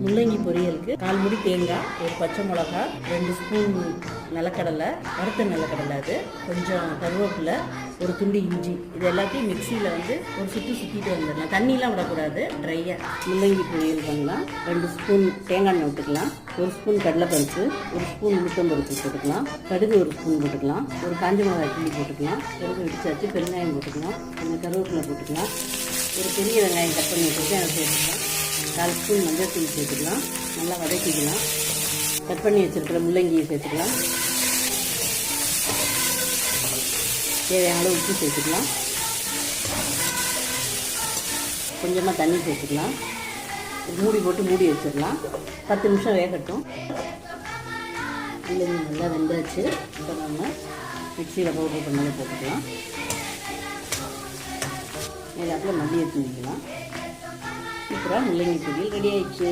முள்ளங்கி பொரியலுக்கு 1/4 மூடி தேங்காய், ஒரு பச்சை மிளகா, 2 ஸ்பூன் நிலக்கடலை, வறுத்த நிலக்கடலை, அது கொஞ்சம் கருவேப்பிலை, ஒரு துண்டு இஞ்சி, இது எல்லாத்தையும் மிக்சியில் ஒரு சுற்றிட்டு வந்துடலாம். தண்ணியெலாம் விடக்கூடாது, ட்ரையாக. முள்ளங்கி பொரியல் பண்ணலாம். 2 ஸ்பூன் தேங்காய் எண்ணெய் விட்டுக்கலாம், 1 ஸ்பூன் கடலைப்பருப்பு, 1 ஸ்பூன் உளுத்தம்பருப்பு போட்டுக்கலாம், கடுகு 1 ஸ்பூன் போட்டுக்கலாம், ஒரு காஞ்ச மிளகாய் கிள்ளி போட்டுக்கலாம், கடுகு இடிச்சாச்சு, பெருங்காயம் போட்டுக்கலாம், கொஞ்சம் கருவேப்பிலை போட்டுக்கலாம், ஒரு பெரிய வெங்காயம் கட் பண்ணி வச்சுருக்கேன், அதை சேர்த்துக்கலாம், 4 ஸ்பூன் மஞ்சள் தூள் சேர்த்துக்கலாம், நல்லா வதக்கிக்கலாம், கட் பண்ணி வச்சுருக்கிற முள்ளங்கியை சேர்த்துக்கலாம், தேவையான அளவு உப்பு சேர்த்துக்கலாம், கொஞ்சமாக தண்ணி சேர்த்துக்கலாம், மூடி போட்டு மூடி வச்சிடலாம். 10 நிமிஷம் வேகட்டும். முள்ளங்கி நல்லா வெந்தாச்சு. இப்போ நம்ம மிக்சியில் பவுடர் பண்ணதை போட்டுக்கலாம். எல்லாத்துல மல்லியை தூவிக்கலாம். சூப்பராக முள்ளங்கி பொரியல் ரெடி ஆயிடுச்சு.